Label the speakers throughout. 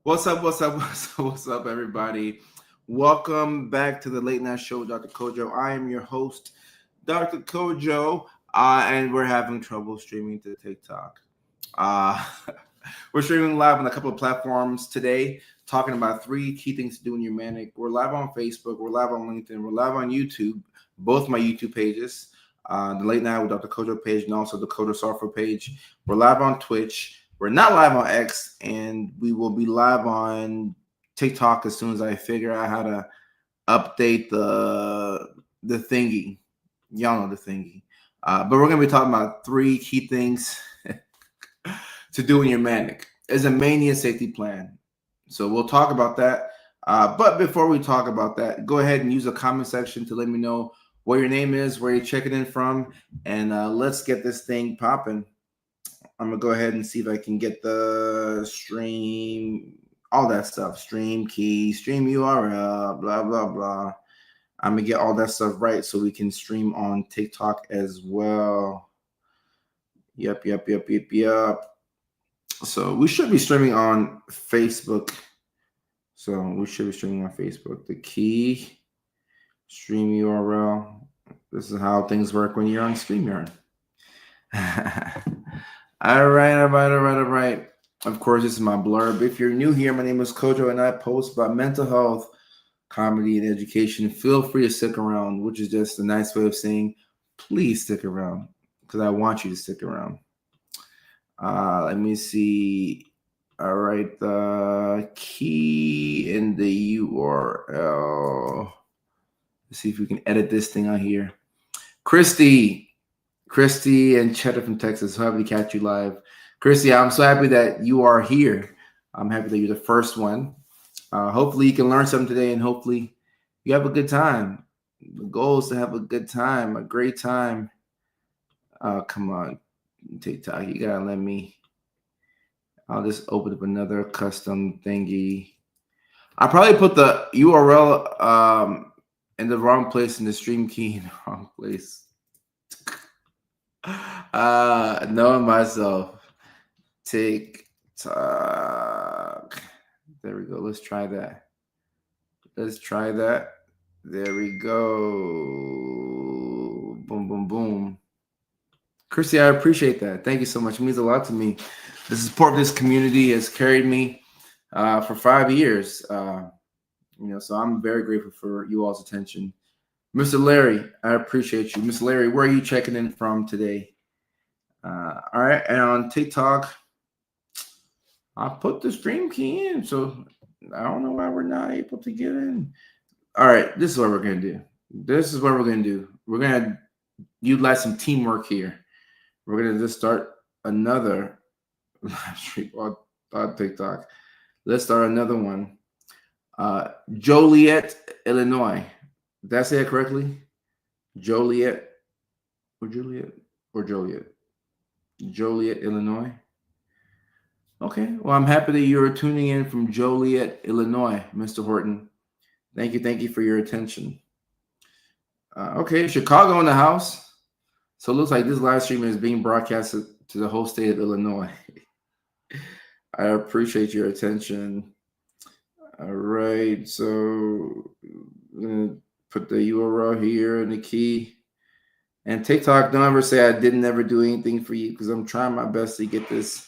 Speaker 1: What's up? What's up? What's up, everybody? Welcome back to the Late Night Show with Dr. Kojo. I am your host, Dr. Kojo, and we're having trouble streaming to TikTok. Uh, we're streaming live on a couple of platforms today, talking about three key things to do in your Manic. We're live on Facebook, we're live on LinkedIn, we're live on YouTube, both my YouTube pages, the Late Night with Dr. Kojo page, and also the Kojo Software page. We're live on Twitch. We're not live on X, and we will be live on TikTok as soon as I figure out how to update the thingy. Y'all know the thingy. But we're going to be talking about three key things to do in your Manic. It's a mania safety plan. So we'll talk about that. But before we talk about that, go ahead and use the comment section to let me know what your name is, where you're checking in from, and let's get this thing popping. I'm going to go ahead and see if I can get the stream, all that stuff, stream key, stream URL, blah, blah, blah. I'm going to get all that stuff right so we can stream on TikTok as well. Yep. So we should be streaming on Facebook. The key, stream URL. This is how things work when you're on StreamYard. All right. Of course, this is my blurb. If you're new here, my name is Kojo, and I post about mental health, comedy, and education. Feel free to stick around, which is just a nice way of saying, please stick around, because I want you to stick around. Let me see. All right, the key in the URL. Let's see if we can edit this thing out here. Christy and Cheddar from Texas. So happy to catch you live. Christy, I'm so happy that you are here. I'm happy that you're the first one. Hopefully you can learn something today, and hopefully you have a good time. The goal is to have a good time, a great time. Come on, TikTok, you gotta let me. I'll just open up another custom thingy. I probably put the URL in the wrong place, in the stream key in the wrong place. Knowing myself. TikTok. There we go. Let's try that. There we go. Boom. Christy, I appreciate that. Thank you so much. It means a lot to me. The support of this community has carried me for 5 years. So I'm very grateful for you all's attention. Mr. Larry, I appreciate you. Mr. Larry, where are you checking in from today? All right, and on TikTok, I put the stream key in, so I don't know why we're not able to get in. All right, this is what we're going to do. We're going to utilize some teamwork here. We're going to just start another live stream on TikTok. Let's start another one. Joliet, Illinois. Did I say it correctly? Joliet, Illinois. Okay, well, I'm happy that you're tuning in from Joliet, Illinois, Mr. Horton. Thank you for your attention. Okay, Chicago in the house. So it looks like this live stream is being broadcasted to the whole state of Illinois. I appreciate your attention. All right, so I'm going to put the URL here and the key. And TikTok, don't ever say I didn't ever do anything for you, because I'm trying my best to get this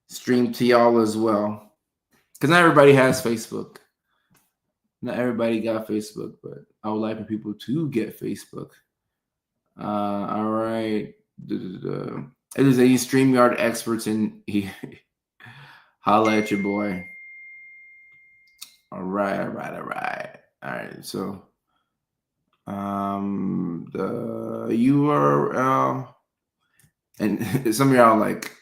Speaker 1: stream to y'all as well. Because not everybody has Facebook. Not everybody got Facebook, but I would like for people to get Facebook. All right. It is any StreamYard experts in here. Holla at your boy. All right. All right. So the URL, and some of y'all are like,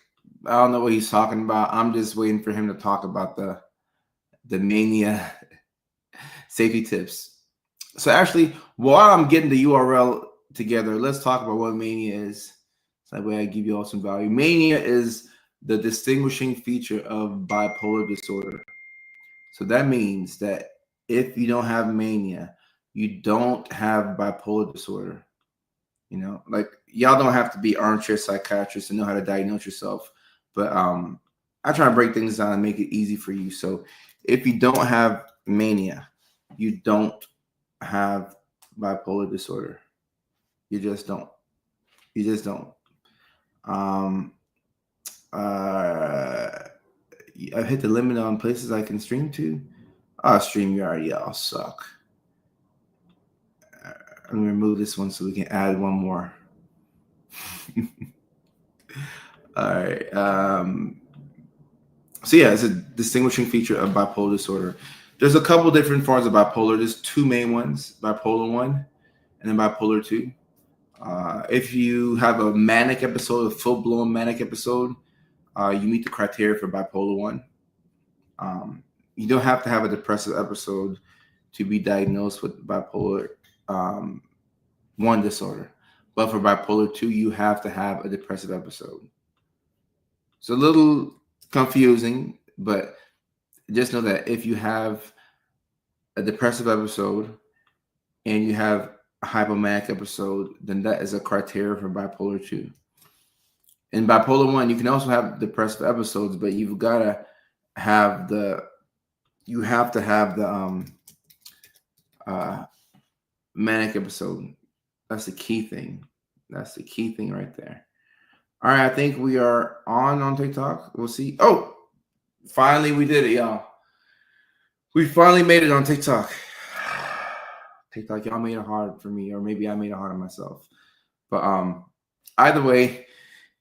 Speaker 1: I don't know what he's talking about. I'm just waiting for him to talk about the mania safety tips. So actually, while I'm getting the URL together, let's talk about what mania is. So that way I give you all some value. Mania is the distinguishing feature of bipolar disorder. So that means that if you don't have mania, you don't have bipolar disorder. Like, y'all don't have to be armchair psychiatrists to know how to diagnose yourself. But I try to break things down and make it easy for you. So If you don't have mania, you don't have bipolar disorder. You just don't. You just don't. Um, I've hit the limit on places I can stream to. StreamYard, y'all suck. I'm gonna remove this one so we can add one more. All right. So yeah, it's a distinguishing feature of bipolar disorder. There's a couple different forms of bipolar. There's two main ones: bipolar 1 and then bipolar 2. If you have a manic episode, a full-blown manic episode, you meet the criteria for bipolar 1. You don't have to have a depressive episode to be diagnosed with bipolar 1 disorder. But for bipolar 2, you have to have a depressive episode. It's a little confusing, but just know that if you have a depressive episode and you have a hypomanic episode, then that is a criteria for bipolar 2. In bipolar 1, you can also have depressive episodes, but you've got to have the manic episode. That's the key thing. That's the key thing right there. All right, I think we are on TikTok. We'll see. Oh, finally we did it, y'all. We finally made it on TikTok. TikTok, y'all made it hard for me, or maybe I made it hard on myself. But either way,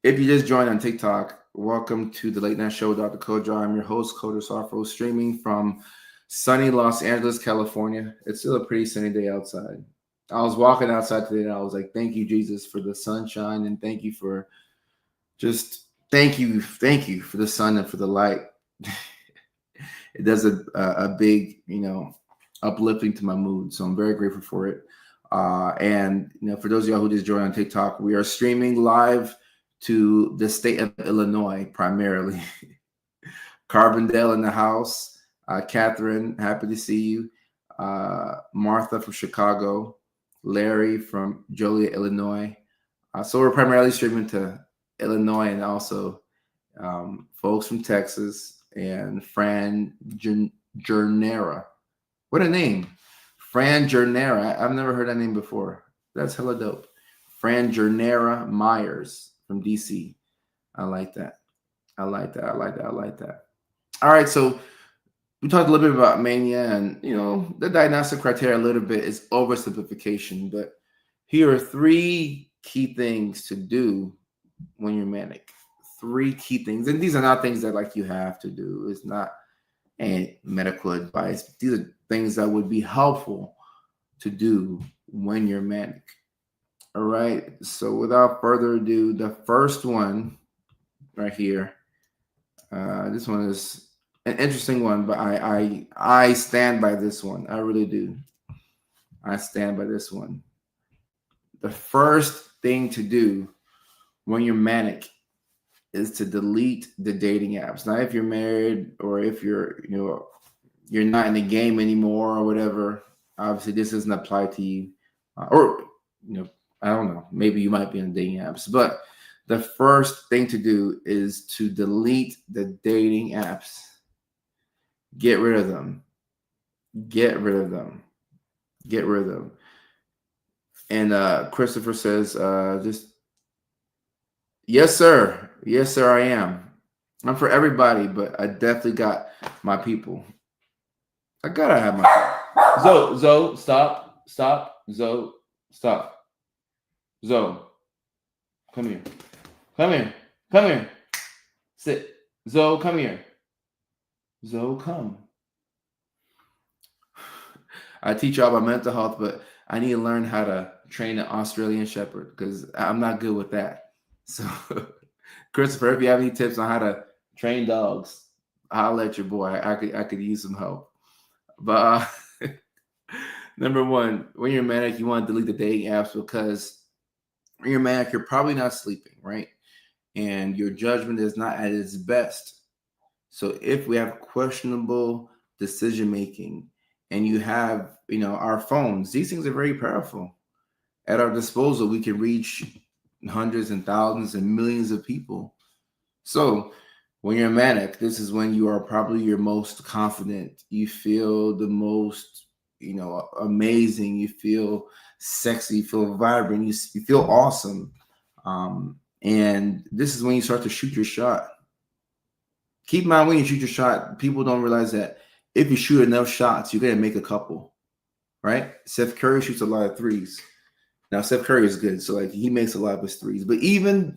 Speaker 1: if you just joined on TikTok, welcome to the Late Night Show with Dr. Kojo. I'm your host, Kojo Sarfo, streaming from sunny Los Angeles, California. It's still a pretty sunny day outside. I was walking outside today and I was like, thank you, Jesus, for the sunshine, and thank you for thank you for the sun and for the light. It does a big, uplifting to my mood. So I'm very grateful for it. And for those of y'all who just joined on TikTok, we are streaming live to the state of Illinois primarily. Carbondale in the house. Catherine, happy to see you. Martha from Chicago. Larry from Joliet, Illinois. So we're primarily streaming to Illinois and also folks from Texas and Fran Jernera. What a name. Fran Jernera. I've never heard that name before. That's hella dope. Fran Jernera Myers from DC. I like that. I like that. All right, so we talked a little bit about mania, and the diagnostic criteria a little bit is oversimplification, but here are 3 key things to do when you're manic. 3 key things, and these are not things that you have to do. It's not any medical advice. These are things that would be helpful to do when you're manic. All right, so without further ado, the first one right here. This one is an interesting one, but I stand by this one. I really do. I stand by this one. The first thing to do when you're manic is to delete the dating apps. Now, if you're married or if you're not in the game anymore or whatever, obviously this doesn't apply to you. Or I don't know. Maybe you might be on dating apps, but the first thing to do is to delete the dating apps. Get rid of them. Get rid of them. Get rid of them. And Christopher says, just, yes, sir. Yes, sir, I am. I'm for everybody, but I definitely got my people. I gotta have my people. Zoe, stop. Zoe, stop. Zoe, come here. Come here. Sit. Zoe, come here. Zoe, come. I teach y'all about mental health, but I need to learn how to train an Australian Shepherd because I'm not good with that. So, Christopher, if you have any tips on how to train dogs, I'll let your boy. I could use some help. But number 1, when you're manic, you want to delete the dating apps because when you're manic, you're probably not sleeping, right? And your judgment is not at its best. So if we have questionable decision making and you have, our phones, these things are very powerful. At our disposal, we can reach hundreds and thousands and millions of people. So When you're manic, this is when you are probably your most confident. You feel the most, amazing. You feel sexy. You feel vibrant. You feel awesome. And this is when you start to shoot your shot. Keep in mind when you shoot your shot, people don't realize that if you shoot enough shots, you're gonna make a couple, right? Steph Curry shoots a lot of threes. Now Steph Curry is good, so like he makes a lot of his threes. But even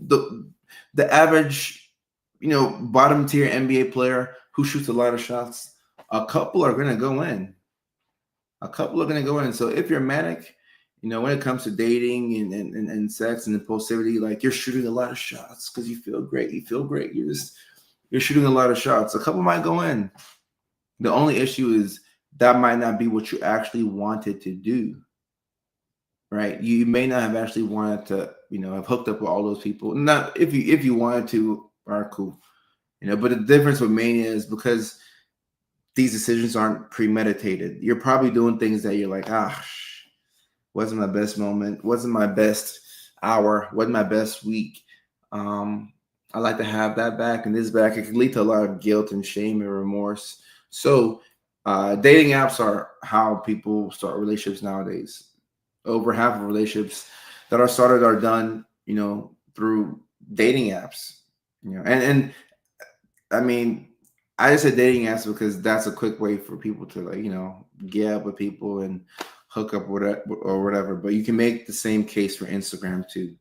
Speaker 1: the average, bottom tier NBA player who shoots a lot of shots, a couple are gonna go in. A couple are gonna go in. So if you're manic, when it comes to dating and sex and impulsivity, like you're shooting a lot of shots because you feel great. You feel great. You're shooting a lot of shots. A couple might go in. The only issue is that might not be what you actually wanted to do, right? You may not have actually wanted to, have hooked up with all those people. Not if you wanted to, all right, cool. But the difference with mania is because these decisions aren't premeditated. You're probably doing things that you're like, wasn't my best moment, wasn't my best hour, wasn't my best week. I like to have that back and this back. It can lead to a lot of guilt and shame and remorse. So, dating apps are how people start relationships nowadays. Over half of relationships that are started are done, through dating apps. And I mean, I just said dating apps because that's a quick way for people to get up with people and hook up with it or whatever. But you can make the same case for Instagram too.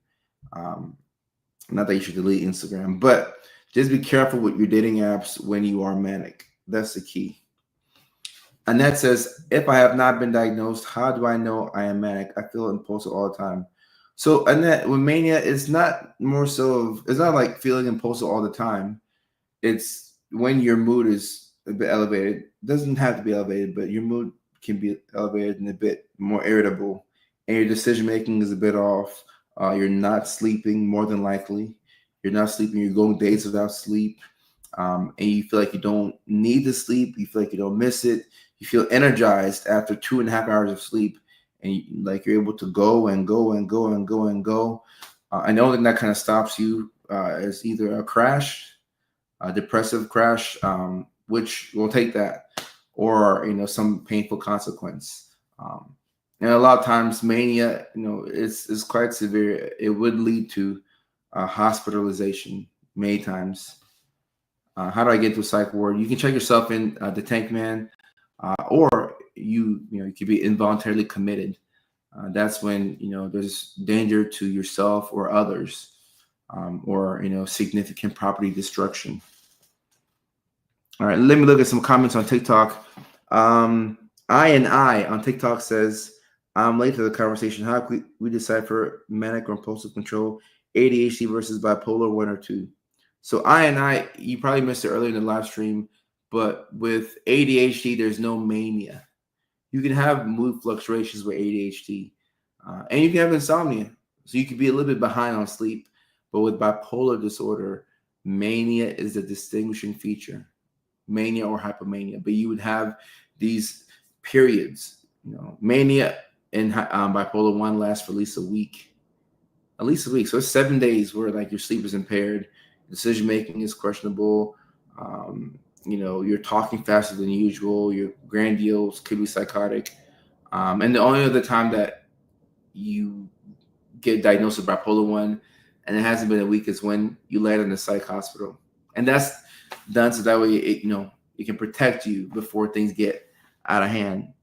Speaker 1: Not that you should delete Instagram, but just be careful with your dating apps when you are manic. That's the key. Annette says, if I have not been diagnosed, how do I know I am manic? I feel impulsive all the time. So Annette, with mania, it's not it's not like feeling impulsive all the time. It's when your mood is a bit elevated. It doesn't have to be elevated, but your mood can be elevated and a bit more irritable. And your decision making is a bit off. You're not sleeping, more than likely. You're not sleeping. You're going days without sleep. And you feel like you don't need to sleep. You feel like you don't miss it. You feel energized after 2.5 hours of sleep. And you're able to go and go and go and go and go. I know that kind of stops you as either a crash, a depressive crash, which will take that, or some painful consequence. And a lot of times, mania, is quite severe. It would lead to hospitalization many times. How do I get to a psych ward? You can check yourself in the Tank Man, or you could be involuntarily committed. That's when there's danger to yourself or others, or significant property destruction. All right, let me look at some comments on TikTok. I on TikTok says, I'm late to the conversation. How can we decipher manic or impulsive control, ADHD versus bipolar 1 or 2? So I, you probably missed it earlier in the live stream, but with ADHD, there's no mania. You can have mood fluctuations with ADHD, and you can have insomnia. So you could be a little bit behind on sleep. But with bipolar disorder, mania is a distinguishing feature. Mania or hypomania, but you would have these periods. Mania and bipolar 1 lasts for at least a week. So it's 7 days where your sleep is impaired, decision making is questionable. You're talking faster than usual. Your grandiose, could be psychotic. And the only other time that you get diagnosed with bipolar 1 and it hasn't been a week is when you land in the psych hospital. And that's done so that way it can protect you before things get out of hand.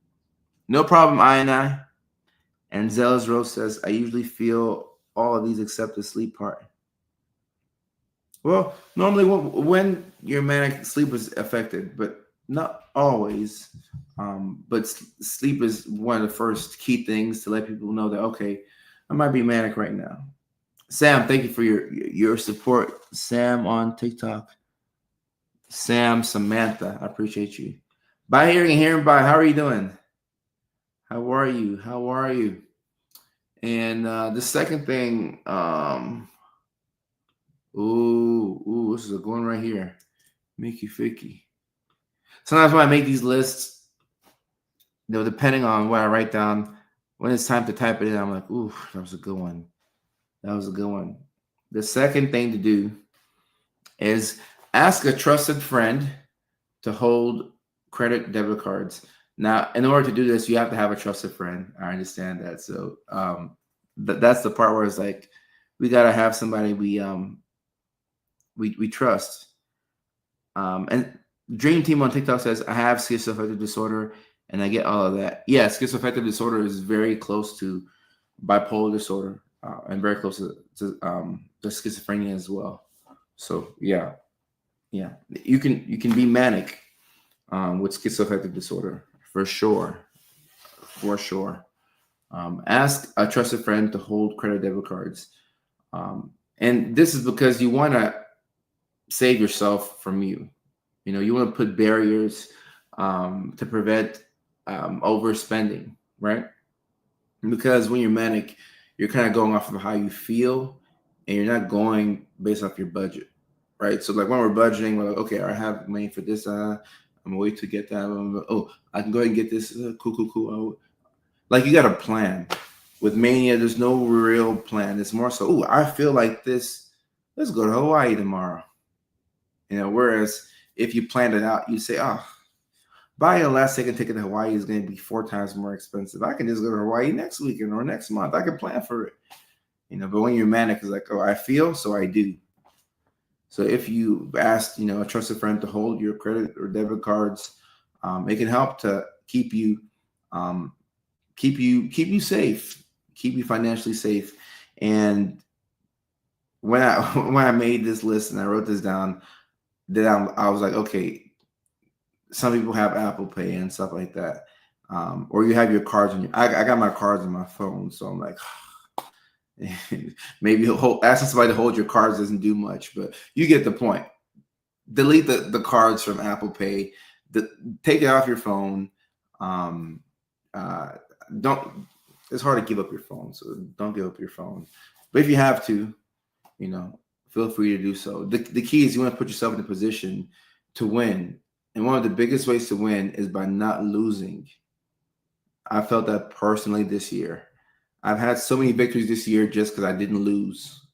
Speaker 1: No problem, I. And Zealous Rose says, I usually feel all of these except the sleep part. Well, normally when your manic, sleep is affected, but not always. But sleep is one of the first key things to let people know that, okay, I might be manic right now. Sam, thank you for your support. Sam on TikTok. Sam, Samantha, I appreciate you. By hearing and hearing by, how are you doing? How are you? And the second thing, this is a good one right here. Mickey Ficky. Sometimes when I make these lists, depending on what I write down, when it's time to type it in, I'm like, ooh, that was a good one. The second thing to do is Ask a trusted friend to hold credit debit cards. Now, in order to do this, you have to have a trusted friend. I understand that. So that's the part where it's like we gotta have somebody we trust. And Dream Team on TikTok says I have schizoaffective disorder, and I get all of that. Yeah, schizoaffective disorder is very close to bipolar disorder, and very close to schizophrenia as well. So yeah, you can be manic with schizoaffective disorder for sure. Ask a trusted friend to hold credit debit cards, and this is because you want to save yourself from you. You want to put barriers to prevent overspending, right? Because when you're manic, you're kind of going off of how you feel, and you're not going based off your budget, right? So like when we're budgeting, we're like, okay, I have money for this. I'm gonna wait to get that. Oh, I can go ahead and get this. Cool. Like you got a plan. With mania, there's no real plan. It's more so, oh, I feel like this. Let's go to Hawaii tomorrow. Whereas if you planned it out, you say, oh, buying a last second ticket to Hawaii is going to be 4 times more expensive. I can just go to Hawaii next weekend or next month. I can plan for it. But when you're manic, it's like, oh, I feel, so I do. So if you asked, a trusted friend to hold your credit or debit cards, it can help to um, keep you safe, keep you financially safe. And when I when I made this list and I wrote this down, then I was like, okay, some people have Apple Pay and stuff like that, or you have your cards on your. I got my cards on my phone, so I'm like, maybe asking somebody to hold your cards doesn't do much, but you get the point. Delete the cards from Apple Pay. Take it off your phone. Uh, don't. It's hard to give up your phone, so don't give up your phone. But if you have to, feel free to do so. The key is you want to put yourself in a position to win. And one of the biggest ways to win is by not losing. I felt that personally this year. I've had so many victories this year just because I didn't lose.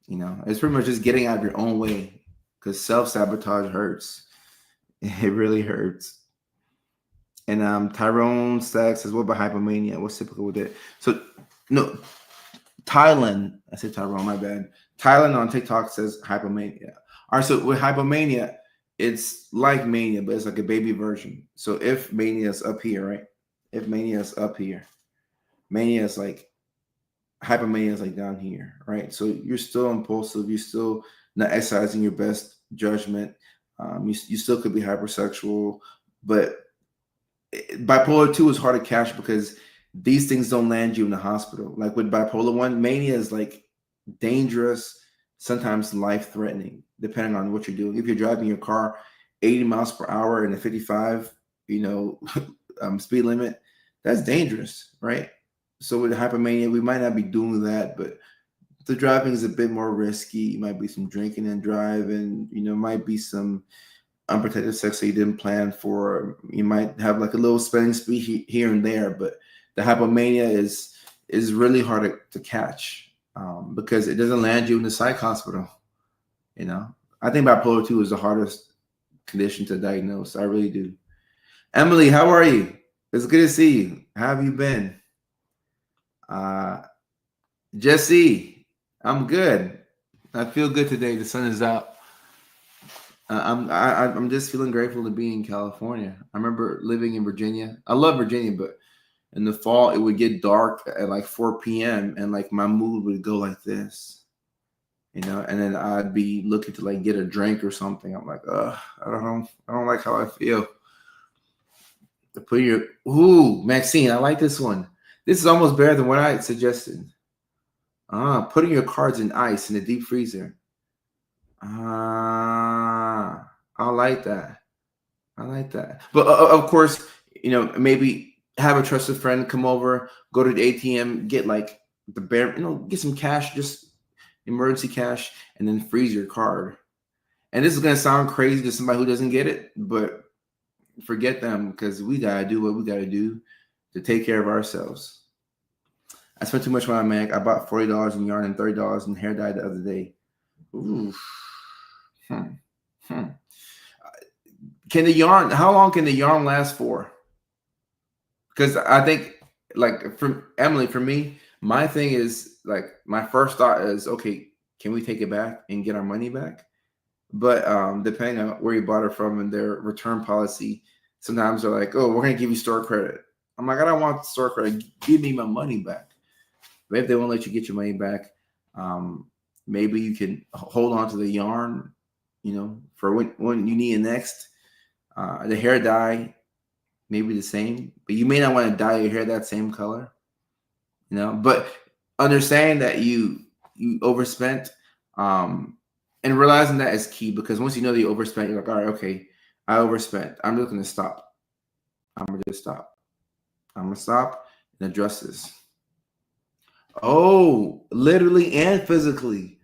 Speaker 1: It's pretty much just getting out of your own way, because self-sabotage hurts. It really hurts. And Tyrone Stacks says, what about hypomania? What's typical with it? So, no, Thailand, I said Tyrone, my bad. Thailand on TikTok says hypomania. All right, so with hypomania, it's like mania, but it's like a baby version. So if mania is up here, right? If mania is up here, mania is like, hypomania is like down here, right? So you're still impulsive. You're still not exercising your best judgment. You still could be hypersexual, but bipolar 2 is hard to catch because these things don't land you in the hospital. Like with bipolar 1, mania is like dangerous, sometimes life-threatening, depending on what you're doing. If you're driving your car 80 miles per hour in a 55, speed limit, that's dangerous, right? So with hypomania, we might not be doing that, but the driving is a bit more risky. Might be some drinking and driving, might be some unprotected sex that you didn't plan for. You might have like a little spending spree here and there, but the hypomania is really hard to catch because it doesn't land you in the psych hospital. I think bipolar 2 is the hardest condition to diagnose. I really do. Emily, how are you? It's good to see you. How have you been? Jesse, I'm good. I feel good today. The sun is out. I'm just feeling grateful to be in California. I remember living in Virginia. I love Virginia, but in the fall it would get dark at like 4 p.m. and like my mood would go like this, and then I'd be looking to like get a drink or something. I'm like, I don't know. I don't like how I feel. Maxine, I like this one. This is almost better than what I had suggested. Putting your cards in ice in the deep freezer. I like that. But of course, maybe have a trusted friend come over, go to the ATM, get like the bare, get some cash, just emergency cash, and then freeze your card. And this is gonna sound crazy to somebody who doesn't get it, but forget them, because we gotta do what we gotta do to take care of ourselves. I spent too much money on Manic. I bought $40 in yarn and $30 in hair dye the other day. Ooh. Hmm. Hmm. Can the yarn? How long can the yarn last for? Because I think, like for Emily, for me, my thing is like my first thought is, okay, can we take it back and get our money back? But depending on where you bought it from and their return policy, sometimes they're like, oh, we're gonna give you store credit. I'm like, I don't want store credit. Give me my money back. But if they won't let you get your money back, um, maybe you can hold on to the yarn, for when you need it next. The hair dye, maybe the same, but you may not want to dye your hair that same color, But understand that you overspent, and realizing that is key, because once you know that you overspent, you're like, all right, okay, I overspent. I'm just gonna stop. I'm gonna just stop. I'm gonna stop and address this. Oh, literally and physically.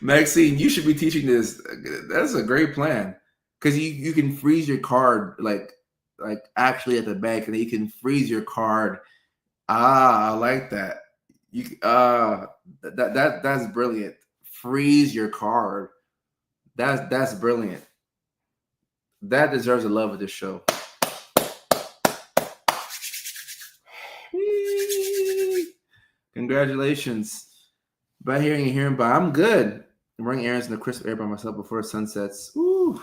Speaker 1: Maxine, you should be teaching this. That's a great plan, because you can freeze your card like actually at the bank, and then you can freeze your card. I like that. That's brilliant. Freeze your card. That's brilliant. That deserves the love of this show. Congratulations. By hearing, but I'm good. I'm running errands in the crisp air by myself before the sun sets. Ooh.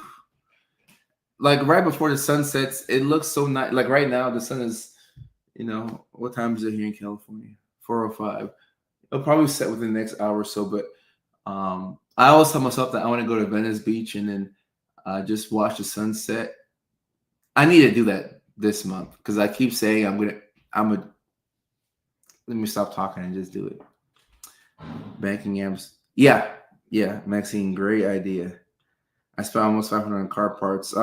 Speaker 1: Like right before the sun sets, it looks so nice. Like right now, the sun is, what time is it here in California? 4:05. It'll probably set within the next hour or so. But I always tell myself that I want to go to Venice Beach and then just watch the sunset. I need to do that this month, because I keep saying let me stop talking and just do it. Banking apps. Yeah, Maxine, great idea. I spent almost 500 on car parts.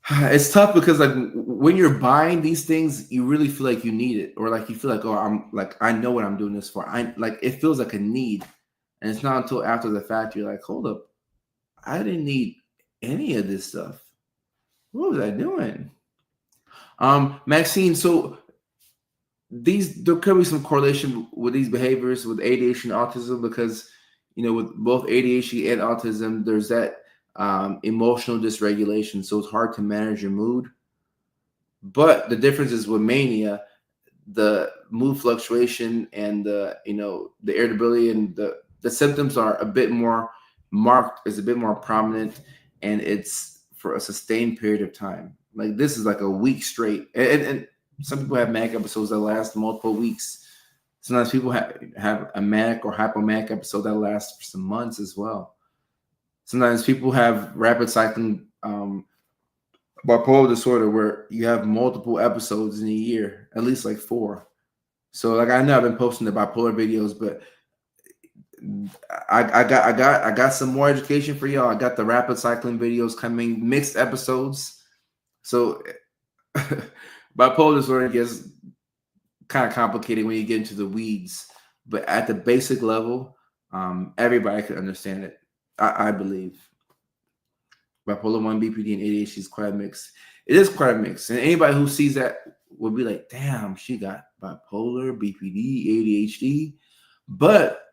Speaker 1: It's tough, because like when you're buying these things, you really feel like you need it, or like you feel like, oh, I'm like, I know what I'm doing this for. I like, it feels like a need, and it's not until after the fact you're like, hold up, I didn't need any of this stuff. What was I doing? Maxine, so there could be some correlation with these behaviors with ADHD and autism, because with both ADHD and autism, there's that emotional dysregulation, so it's hard to manage your mood. But the difference is with mania, the mood fluctuation and the irritability and the symptoms are a bit more marked, is a bit more prominent, and it's for a sustained period of time. Like this is like a week straight, and some people have manic episodes that last multiple weeks. Sometimes people have a manic or hypomanic episode that lasts for some months as well. Sometimes people have rapid cycling bipolar disorder, where you have multiple episodes in a year, at least like 4. So like, I know I've been posting the bipolar videos, but I got some more education for y'all. I got the rapid cycling videos coming, mixed episodes. So bipolar disorder gets kind of complicated when you get into the weeds, but at the basic level, everybody can understand it. I believe bipolar 1, BPD, and ADHD is quite a mix. It is quite a mix, and anybody who sees that will be like, "Damn, she got bipolar, BPD, ADHD," but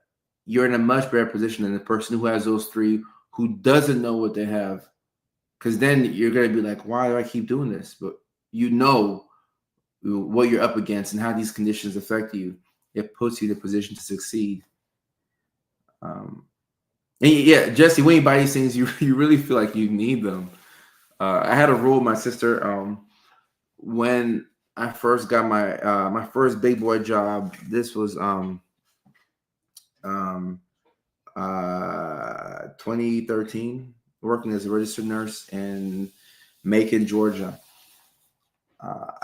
Speaker 1: you're in a much better position than the person who has those 3 who doesn't know what they have, because then you're going to be like, "Why do I keep doing this?" But you know what you're up against and how these conditions affect you. It puts you in a position to succeed. And yeah, Jesse, when you buy these things, you really feel like you need them. I had a rule with my sister when I first got my first big boy job. This was 2013, working as a registered nurse in Macon, Georgia.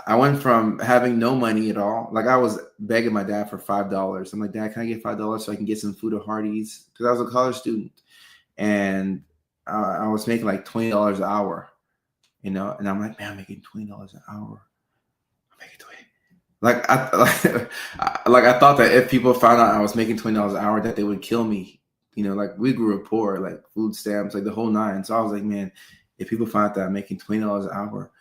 Speaker 1: I went from having no money at all. Like I was begging my dad for $5. I'm like, Dad, can I get $5 so I can get some food at Hardee's? Because I was a college student, and I was making like $20 an hour, And I'm like, man, I'm making $20 an hour. I'm making 20. Like I thought that if people found out I was making $20 an hour, that they would kill me. Like we grew up poor, like food stamps, like the whole 9. So I was like, man, if people find out that I'm making $20 an hour,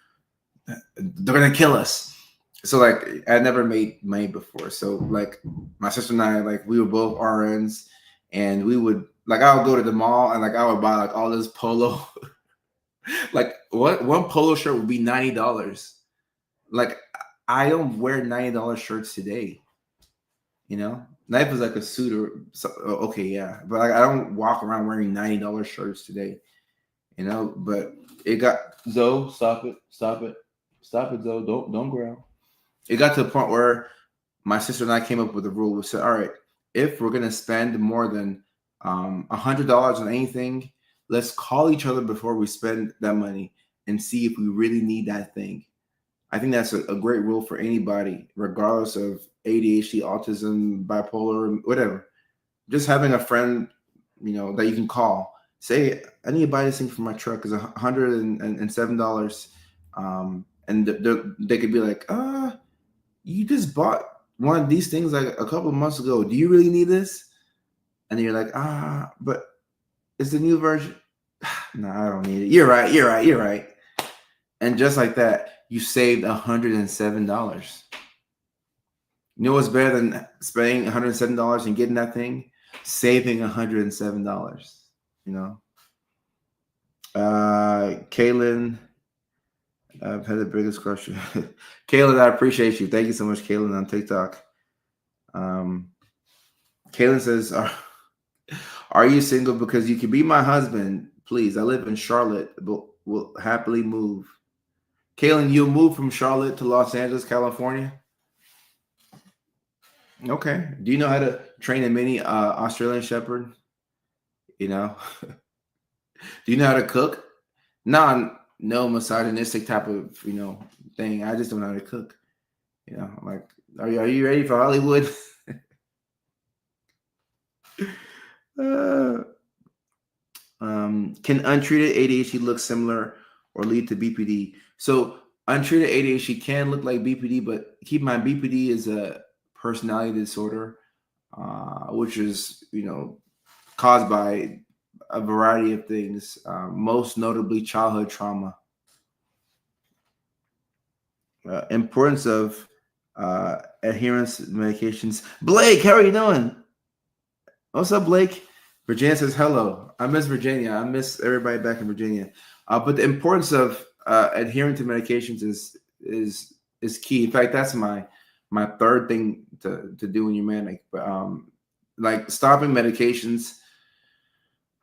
Speaker 1: they're gonna kill us. So like I never made money before. So like my sister and I, like we were both RNs, and we would like I would go to the mall and like I would buy like all this polo. Like what one polo shirt would be $90. Like I don't wear $90 shirts today. You know, knife is like a suit or okay, yeah, but like, I don't walk around wearing $90 shirts today. You know, but it got Zoe, stop it, stop it, stop it, Zoe, don't growl. It got to the point where my sister and I came up with a rule. We said, all right, if we're gonna spend more than $100 on anything, let's call each other before we spend that money and see if we really need that thing. I think that's a great rule for anybody, regardless of ADHD, autism, bipolar, whatever. Just having a friend, that you can call. Say, I need to buy this thing for my truck. It's $107. And they could be like, you just bought one of these things like a couple of months ago. Do you really need this? And then you're like, but it's the new version. No, I don't need it. You're right. You're right. You're right. And just like that, you saved $107. You know what's better than spending $107 and getting that thing? Saving $107. You know. Kaylin, I've had the biggest question. Kaylin, I appreciate you. Thank you so much, Kaylin, on TikTok. Kaylin says, are you single? Because you can be my husband. Please, I live in Charlotte, but will happily move. Kaylin, you'll move from Charlotte to Los Angeles, California? Okay. Do you know how to train a mini Australian Shepherd? You know? Do you know how to cook? No misogynistic type of, thing. I just don't know how to cook. Like, are you ready for Hollywood? Can untreated ADHD look similar or lead to BPD? So untreated ADHD can look like BPD, but keep in mind BPD is a personality disorder, which is caused by a variety of things, most notably childhood trauma. Importance of adherence to medications. Blake, how are you doing? What's up, Blake? Virginia says hello. I miss Virginia. I miss everybody back in Virginia. But the importance of adhering to medications is key. In fact, that's my third thing to do when you're manic. But like stopping medications,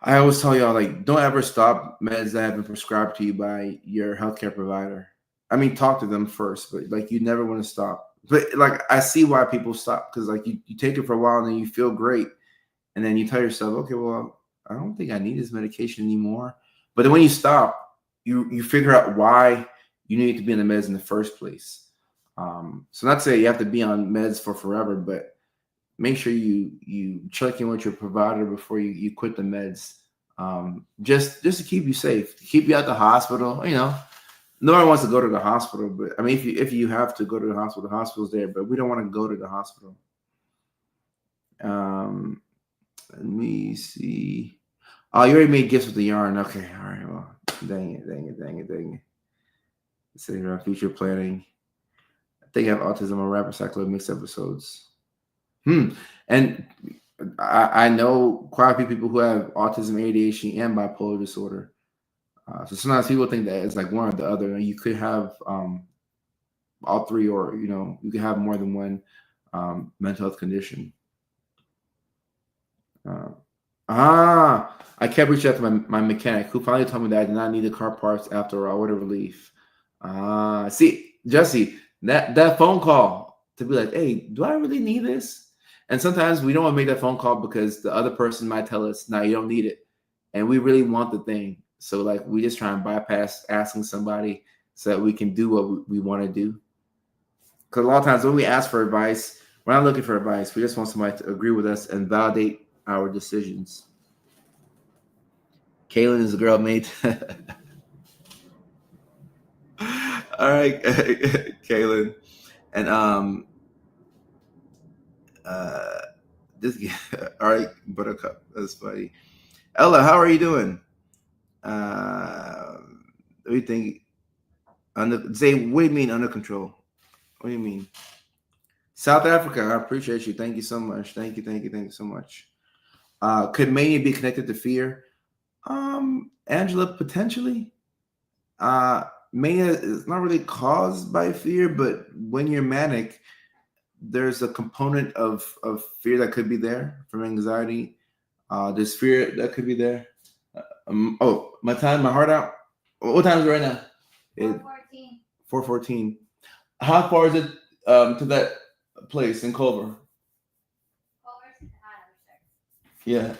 Speaker 1: I always tell y'all, like, don't ever stop meds that have been prescribed to you by your healthcare provider. I mean, talk to them first, but like you never want to stop. But like I see why people stop, because like you take it for a while and then you feel great. And then you tell yourself, okay, well, I don't think I need this medication anymore. But then when you stop, you figure out why you need to be on the meds in the first place. So not to say you have to be on meds for forever, but make sure you check in with your provider before you quit the meds. Just to keep you safe, to keep you at the hospital. No one wants to go to the hospital, but I mean, if you have to go to the hospital's there, but we don't want to go to the hospital. Let me see. Oh, you already made gifts with the yarn. Okay, all right. Well, dang it. Sitting around future planning. I think I have autism on rapper cycle mixed episodes. And I know quite a few people who have autism, ADHD, and bipolar disorder. So sometimes people think that it's like one or the other. You could have all three, or you could have more than one mental health condition. I kept reaching out to my mechanic, who finally told me that I did not need the car parts after all. What a relief. See, Jesse, that phone call to be like, hey, do I really need this? And sometimes we don't want to make that phone call because the other person might tell us, no, you don't need it. And we really want the thing. So like we just try and bypass asking somebody so that we can do what we want to do. Because a lot of times when we ask for advice, we're not looking for advice. We just want somebody to agree with us and validate our decisions. Kaylin is a girl mate. All right, Kaylin. And this all right, Buttercup. That's funny. Ella, how are you doing? What do you think? Say, what do you mean under control? What do you mean? South Africa. I appreciate you. Thank you so much. Thank you so much. Could mania be connected to fear? Angela, potentially. Mania is not really caused by fear, but when you're manic, there's a component of fear that could be there from anxiety. There's fear that could be there. Oh, my heart out. What time is it right now? 4:14. 4:14. How far is it to that place in Culver? Yeah,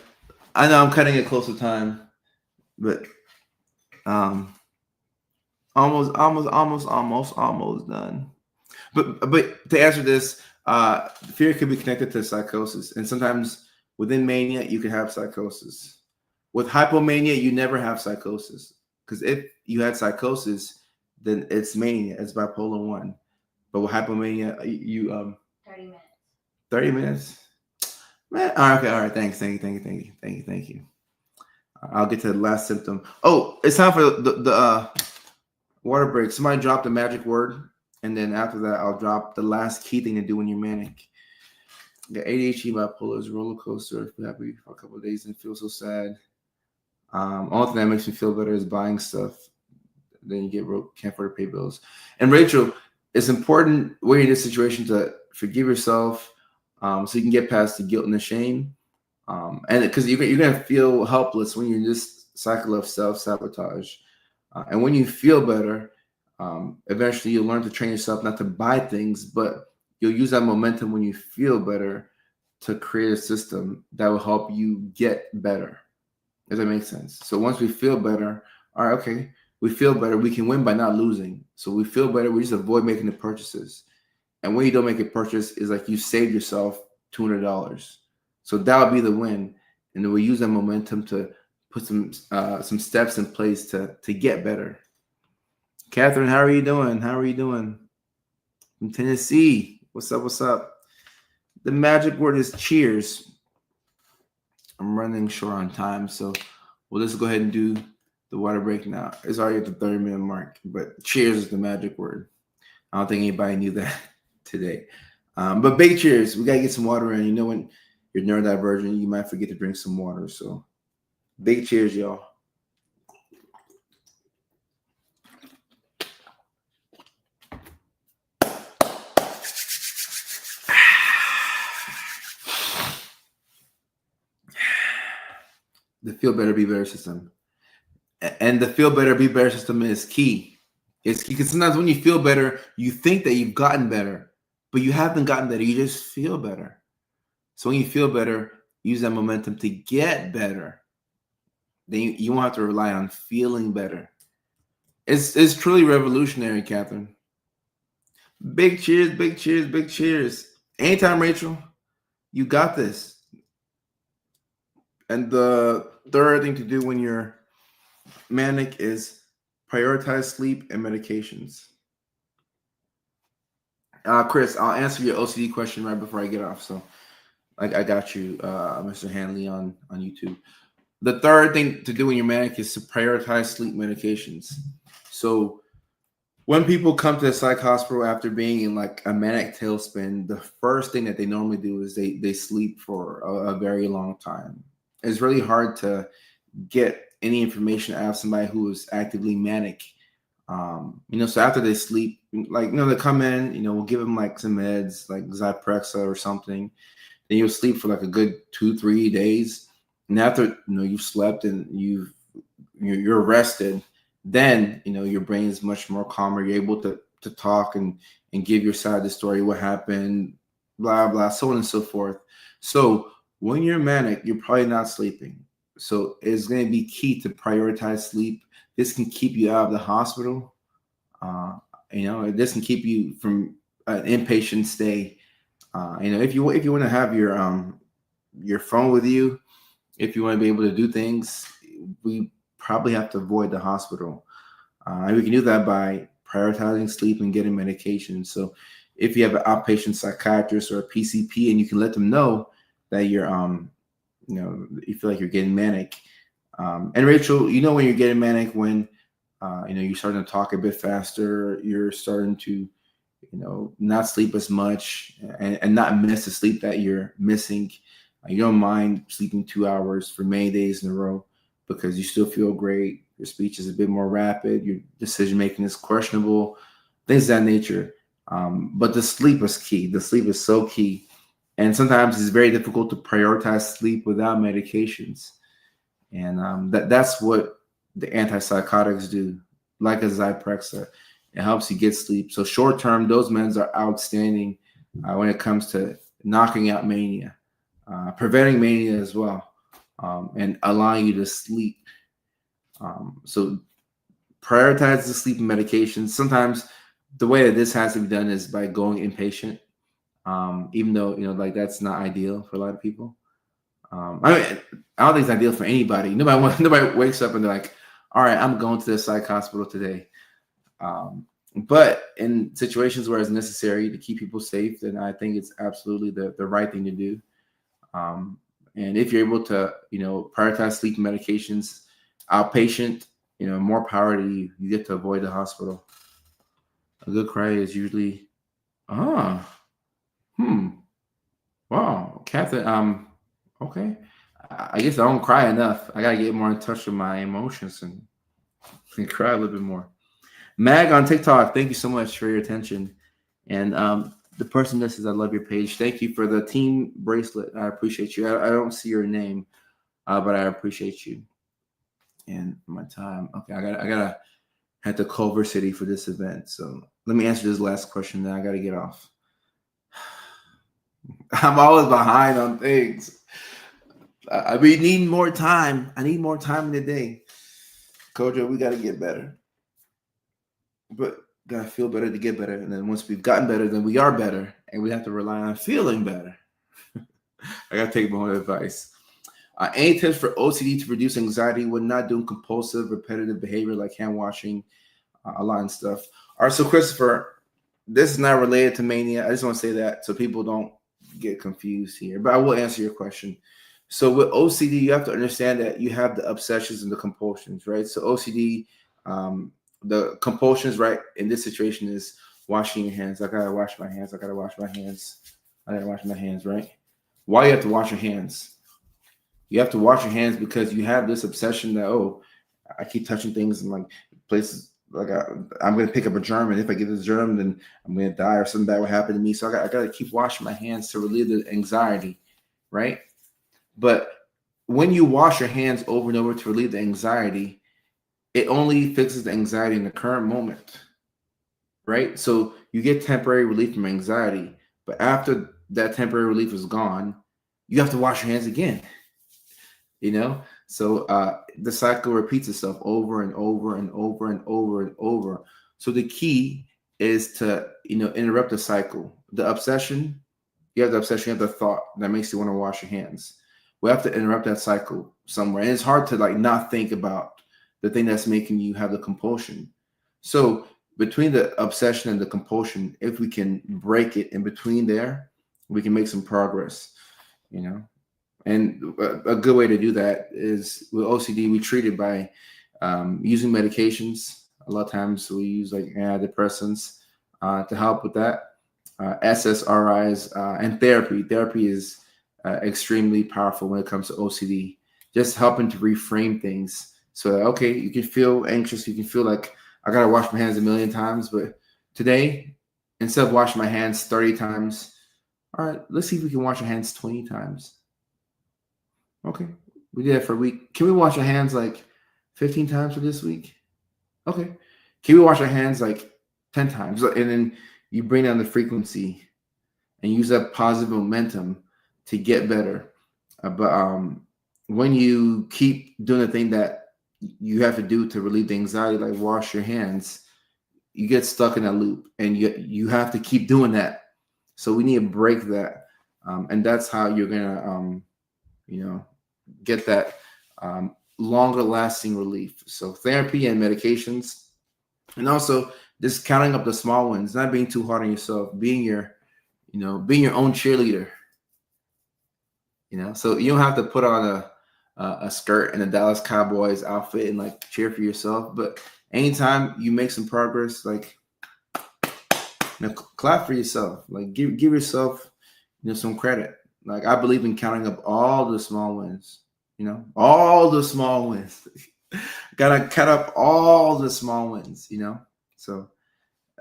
Speaker 1: I know I'm cutting it close to time, but um, almost done. But to answer this, fear could be connected to psychosis, and sometimes within mania you can have psychosis. With hypomania, you never have psychosis because if you had psychosis, then it's mania, it's bipolar one. But with hypomania, you 30 minutes. 30 minutes, man. All right, okay, all right. Thank you. I'll get to the last symptom. Oh, it's time for the water break. Somebody dropped the magic word, and then after that, I'll drop the last key thing to do when you're manic. The ADHD bipolar is a roller coaster. I feel happy for a couple of days and feel so sad. Only thing that makes me feel better is buying stuff. Then you can't afford to pay bills. And Rachel, it's important when you're in this situation to forgive yourself, so you can get past the guilt and the shame. And because you're gonna feel helpless when you're in this cycle of self-sabotage. And when you feel better, eventually you'll learn to train yourself not to buy things, but you'll use that momentum when you feel better to create a system that will help you get better. Does that make sense? So once we feel better, all right, okay, we feel better, we can win by not losing. So we feel better, we just avoid making the purchases. And when you don't make a purchase, it's like you saved yourself $200. So that would be the win. And then we use that momentum to put some steps in place to get better. Catherine, how are you doing? From Tennessee. What's up? The magic word is cheers. I'm running short on time, so we'll just go ahead and do the water break now. It's already at the 30-minute mark, but cheers is the magic word. I don't think anybody knew that today. But big cheers. We got to get some water in. You know, when you're neurodivergent, you might forget to drink some water. So big cheers, y'all. The feel better, be better system. And the feel better, be better system is key. It's key because sometimes when you feel better, you think that you've gotten better, but you haven't gotten better. You just feel better. So when you feel better, use that momentum to get better. Then you won't have to rely on feeling better. It's truly revolutionary, Catherine. Big cheers. Anytime, Rachel, you got this. And the third thing to do when you're manic is prioritize sleep and medications. Chris, I'll answer your OCD question right before I get off. So I got you, Mr. Hanley on YouTube. The third thing to do when you're manic is to prioritize sleep medications. So when people come to the psych hospital after being in like a manic tailspin, the first thing that they normally do is they sleep for a very long time. It's really hard to get any information out of somebody who is actively manic. So after they sleep, like, they come in, we'll give them like some meds, like Zyprexa or something. Then you'll sleep for like a good 2-3 days. And after, you've slept and you're rested, then, your brain is much more calmer. You're able to talk and give your side of the story, what happened, blah, blah, so on and so forth. So when you're manic, you're probably not sleeping. So it's going to be key to prioritize sleep. This can keep you out of the hospital. This can keep you from an inpatient stay. If you want to have your phone with you, if you want to be able to do things, we probably have to avoid the hospital. And we can do that by prioritizing sleep and getting medication. So if you have an outpatient psychiatrist or a PCP, and you can let them know that you're you feel like you're getting manic. And Rachel, when you're getting manic, when you're starting to talk a bit faster, you're starting to not sleep as much and not miss the sleep that you're missing. You don't mind sleeping 2 hours for many days in a row because you still feel great. Your speech is a bit more rapid. Your decision making is questionable, things of that nature. But the sleep is key. The sleep is so key. And sometimes it's very difficult to prioritize sleep without medications. And that's what the antipsychotics do, like a Zyprexa. It helps you get sleep. So short term, those meds are outstanding when it comes to knocking out mania, preventing mania as well, and allowing you to sleep. So prioritize the sleep medications. Sometimes the way that this has to be done is by going inpatient, even though like that's not ideal for a lot of people. I don't think it's ideal for anybody. Nobody wakes up and they're like, "All right, I'm going to the psych hospital today." But in situations where it's necessary to keep people safe, then I think it's absolutely the right thing to do. And if you're able to, prioritize sleep medications, outpatient, more power to you. You get to avoid the hospital. A good cry is usually, wow, Catherine. Okay. I guess I don't cry enough. I gotta get more in touch with my emotions and cry a little bit more. Mag on TikTok, thank you so much for your attention. And the person that says I love your page, thank you for the team bracelet. I appreciate you. I don't see your name, but I appreciate you. And my time. Okay, I gotta head to Culver City for this event. So let me answer this last question, then I gotta get off. I'm always behind on things. I need more time. I need more time in the day. Kojo, we gotta get better. But gotta feel better to get better. And then once we've gotten better, then we are better. And we have to rely on feeling better. I gotta take my own advice. Any tips for OCD to reduce anxiety when not doing compulsive, repetitive behavior like hand washing, a lot of stuff? All right, so Christopher, this is not related to mania. I just want to say that so people don't get confused here. But I will answer your question. So with OCD, you have to understand that you have the obsessions and the compulsions, right? So OCD, the compulsions, right, in this situation is washing your hands. I gotta wash my hands. I gotta wash my hands. I gotta wash my hands, right? Why you have to wash your hands? You have to wash your hands because you have this obsession that, I keep touching things in like places like I'm going to pick up a germ, and if I get this germ, then I'm going to die or something bad will happen to me. So I got to keep washing my hands to relieve the anxiety, right? But when you wash your hands over and over to relieve the anxiety, it only fixes the anxiety in the current moment, right? So you get temporary relief from anxiety, but after that temporary relief is gone, you have to wash your hands again. So the cycle repeats itself over and over and over and over and over. So the key is to interrupt the cycle. The obsession, you have the obsession, you have the thought that makes you want to wash your hands. We have to interrupt that cycle somewhere, and it's hard to not think about the thing that's making you have the compulsion. So between the obsession and the compulsion, if we can break it in between there, we can make some progress. And a good way to do that is with OCD, we treat it by using medications. A lot of times we use antidepressants to help with that, SSRIs, and therapy. Therapy is extremely powerful when it comes to OCD, just helping to reframe things. So, okay, you can feel anxious. You can feel like I got to wash my hands a million times. But today, instead of washing my hands 30 times, all right, let's see if we can wash our hands 20 times. Okay, we did it for a week. Can we wash our hands 15 times for this week? Okay. Can we wash our hands 10 times? And then you bring down the frequency and use that positive momentum to get better. But when you keep doing the thing that you have to do to relieve the anxiety, like wash your hands, you get stuck in that loop, and you have to keep doing that. So we need to break that, and that's how you're gonna, get that longer lasting relief. So therapy and medications, and also just counting up the small ones, not being too hard on yourself, being your own cheerleader. So you don't have to put on a skirt and a Dallas Cowboys outfit and cheer for yourself. But anytime you make some progress, Now, clap for yourself. Like give yourself, some credit. Like I believe in counting up all the small wins. All the small wins. Gotta cut up all the small wins. So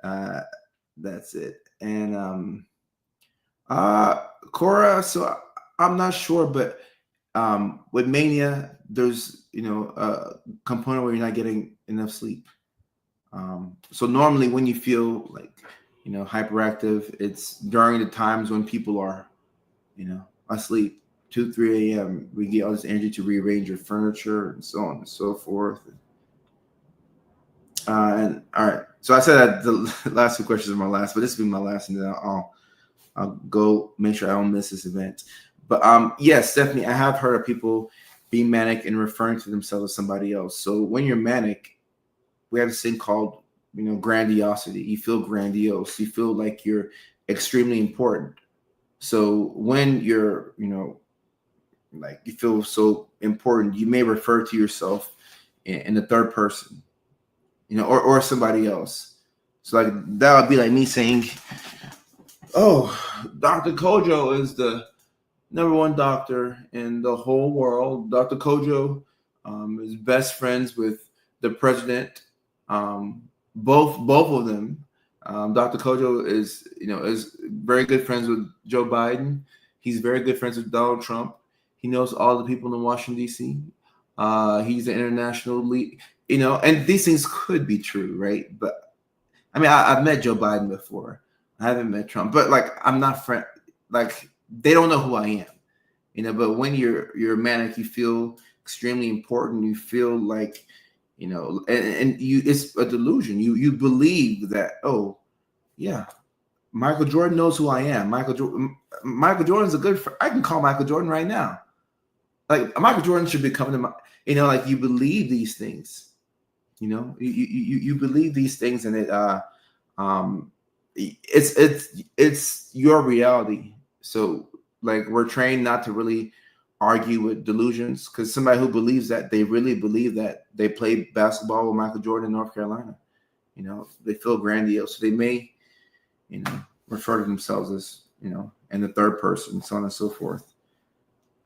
Speaker 1: uh, that's it. And Cora. So I'm not sure, but with Mania, there's a component where you're not getting enough sleep. So normally when you feel like hyperactive, it's during the times when people are asleep, 2 3 a.m. We get all this energy to rearrange your furniture and so on and so forth. And all right, so I said that the last two questions are my last, but this will be my last, and then I'll go make sure I don't miss this event. But yes, definitely, I have heard of people being manic and referring to themselves as somebody else. So when you're manic, we have this thing called grandiosity. You feel grandiose. You feel like you're extremely important. So when you're like you feel so important, you may refer to yourself in the third person, or somebody else. So like that would be like me saying, "Oh, Dr. Kojo is the number one doctor in the whole world. Dr. Kojo is best friends with the president. Both of them. Dr. Kojo is very good friends with Joe Biden. He's very good friends with Donald Trump. He knows all the people in Washington D.C. He's an international lead. And these things could be true, right? But I mean, I've met Joe Biden before. I haven't met Trump, but like I'm not friend. Like they don't know who I am, But when you're manic, you feel extremely important. You feel like, and you it's a delusion. You believe that, oh yeah, Michael Jordan knows who I am. Michael Jordan's a good friend. I can call Michael Jordan right now. Like Michael Jordan should be coming to my, like you believe these things. You believe these things, and it's your reality. So like we're trained not to really argue with delusions, because somebody who believes that, they really believe that they played basketball with Michael Jordan in North Carolina. They feel grandiose. So they may, refer to themselves as, in the third person, so on and so forth.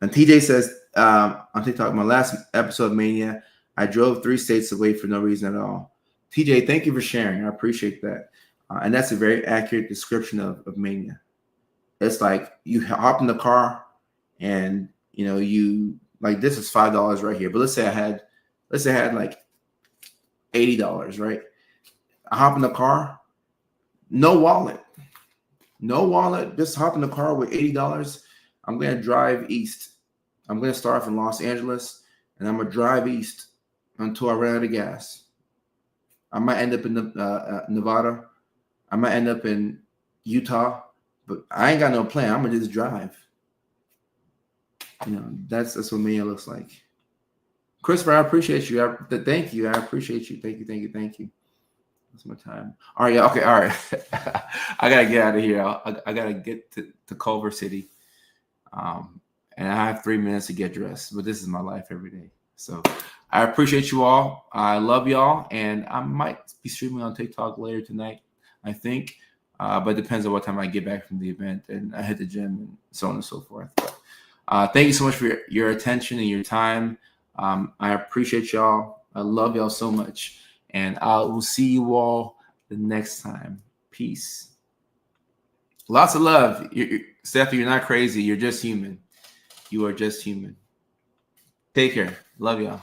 Speaker 1: And TJ says on TikTok, my last episode of Mania, I drove 3 states away for no reason at all. TJ, thank you for sharing. I appreciate that. And that's a very accurate description of Mania. It's like you hop in the car and, you like, this is $5 right here. But let's say I had like $80, right? I hop in the car, no wallet, just hop in the car with $80. I'm going to drive east. I'm going to start off in Los Angeles, and I'm going to drive east until I run out of gas. I might end up in Nevada. I might end up in Utah, but I ain't got no plan. I'm going to just drive. That's what Mania looks like. Christopher, I appreciate you. Thank you. I appreciate you. Thank you. That's my time. All right. Yeah. Okay. All right. I got to get out of here. I got to get to Culver City. And I have 3 minutes to get dressed, but this is my life every day. So I appreciate you all. I love y'all. And I might be streaming on TikTok later tonight, I think. But it depends on what time I get back from the event and I hit the gym and so on and so forth. But, thank you so much for your attention and your time. I appreciate y'all. I love y'all so much. And I will see you all the next time. Peace. Lots of love. Steffi, you're not crazy. You're just human. You are just human. Take care. Love y'all.